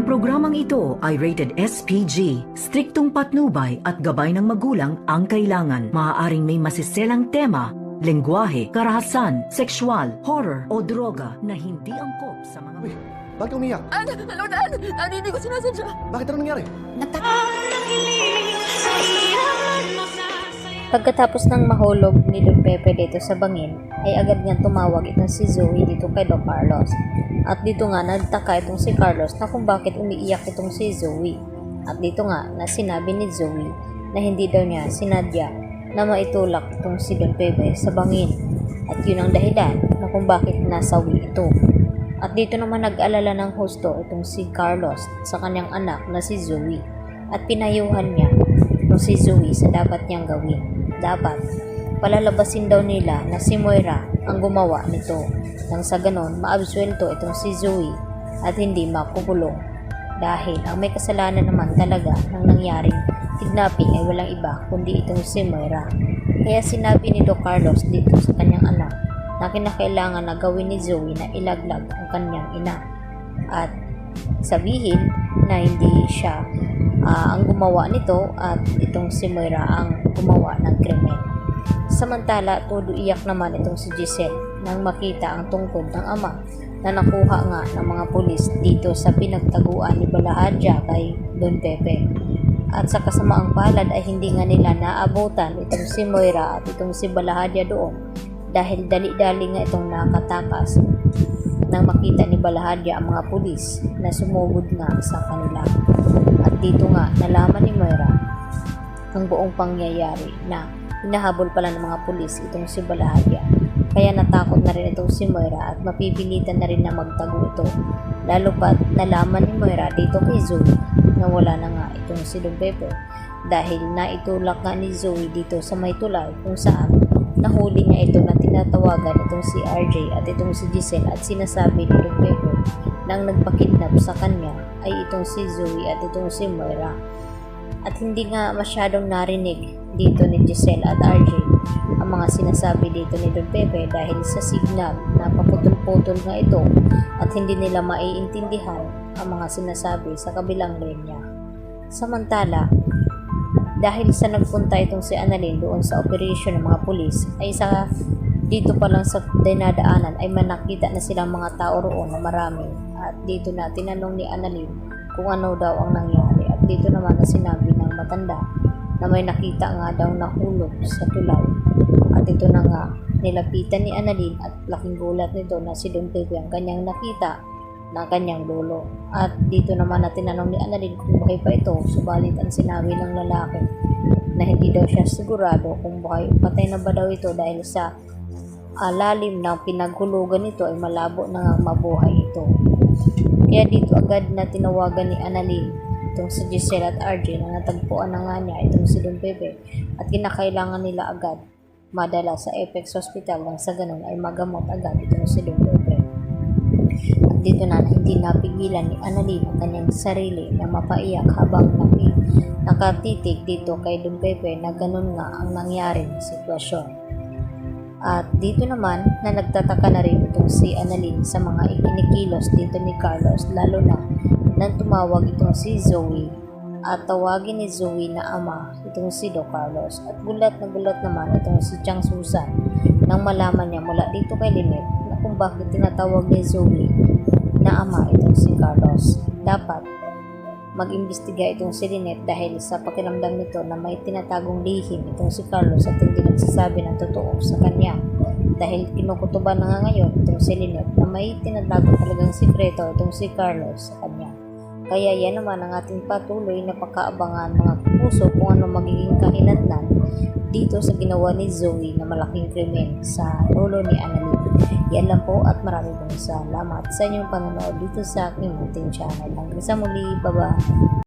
programang ito ay rated SPG. Striktong patnubay at gabay ng magulang ang kailangan. Maaaring may masiselang tema, lengguwahe, karahasan, sexual, horror o droga na hindi angkop sa mga... Uy, bakit ka umiyak? Hindi ko sinasadya. Bakit ano nangyari? Pagkatapos ng mahulog ni Don Pepe dito sa bangin, ay agad niyang tumawag itong si Zoe dito kay Don Carlos. At dito nga nagtaka itong si Carlos na kung bakit umiiyak itong si Zoe. At dito nga na sinabi ni Zoe na hindi daw niya sinadya na maitulak itong si Don Pepe sa bangin. At yun ang dahilan na kung bakit nasawi ito. At dito naman nag-alala ng husto itong si Carlos sa kanyang anak na si Zoe. At pinayuhan niya itong si Zoe sa dapat niyang gawin. Dapat palalabasin daw nila na si Moira ang gumawa nito nang sa ganon maabsuelto itong si Zoe at hindi makukulong dahil ang may kasalanan naman talaga ng nangyaring kidnapping ay walang iba kundi itong si Moira. Kaya sinabi ni Don Carlos dito sa kanyang anak na kinakailangan na gawin ni Zoe na ilaglag ang kanyang ina at sabihin na hindi siya ang gumawa nito at itong si Moira ang gumawa ng krimen. Samantala, todo iyak naman itong si Giselle nang makita ang tungkod ng ama na nakuha nga ng mga pulis dito sa pinagtaguan ni Balahadja kay Don Pepe. At sa kasamaang palad ay hindi nga nila naabutan itong si Moira at itong si Balahadja doon dahil dali-dali nga itong nakatakas nang makita ni Balahadja ang mga pulis na sumugod nga sa kanila. At dito nga nalaman ni Moira ang buong pangyayari na hinahabol pala ng mga pulis itong si Balahadja. Kaya natakot na rin itong si Moira at mapipilitan na rin na magtago ito. Lalo pat nalaman ni Moira dito kay Zoe na wala na nga itong si Don Pepe dahil naitulak nga ni Zoe dito sa may tulay kung saan nahuli niya ito na tinatawagan itong si RJ at itong si Giselle at sinasabi ni Don Pepe nang nagpakidnap sa kanya ay itong si Zoe at itong si Moira. At hindi nga masyadong narinig dito ni Giselle at RJ ang mga sinasabi dito ni Don Pepe dahil sa signal na paputol-putol nga ito at hindi nila maiintindihan ang mga sinasabi sa kabilang linya. Samantala, dahil sa nagpunta itong si Annalyn doon sa operation ng mga pulis ay sa dito pa lang sa dinadaanan ay manakita na silang mga tao roon na marami at dito na tinanong ni Annalyn kung ano daw ang nangyari at dito naman na sinabi ng matanda na may nakita nga daw na hulog sa tulay at ito na nga nilapitan ni Annalyn at laking gulat nito na si Don Pepe ang kanyang nakita ng kanyang lolo. At dito naman na tinanong ni Annalyn kung buhay pa ito, subalit ang sinabi ng lalaki na hindi daw siya sigurado kung buhay patay na ba daw ito dahil sa lalim ng pinaghulugan nito ay malabo na nga mabuhay ito. Kaya dito agad na tinawagan ni Annalyn itong si Giselle at RJ na natagpuan na nga niya itong si Don Pepe at kinakailangan nila agad madala sa Apex Hospital nang sa ganun ay magamot agad itong si Don Pepe. At dito na hindi napigilan ni Annalyn ang kanyang sarili na mapaiyak habang nakatitig dito kay Don Pepe na ganun nga ang nangyaring sitwasyon. At dito naman na nagtataka na rin itong si Annalyn sa mga ikinikilos dito ni Carlos lalo na nang tumawag itong si Zoe at tawagin ni Zoe na ama itong si Don Carlos at gulat naman itong si Chang Susan nang malaman niya mula dito kay Lynette na kung bakit tinatawag ni Zoe na ama itong si Carlos. Dapat mag-imbestiga itong si Lynette dahil sa pakiramdam nito na may tinatagong lihim itong si Carlos at hindi nagsasabi ng totoo sa kanya dahil kinukutuban na nga ngayon itong si Lynette na may tinatago talagang sikreto itong si Carlos sa kanya. Kaya yan naman ang ating patuloy na pagkaabangan mga puso kung ano magiging kahinatnan dito sa ginawa ni Zoe na malaking krimen sa lolo ni Annalyn. Yan lang po at maraming salamat sa inyong panonood dito sa aking munting channel. Hanggang sa muli, bye-bye!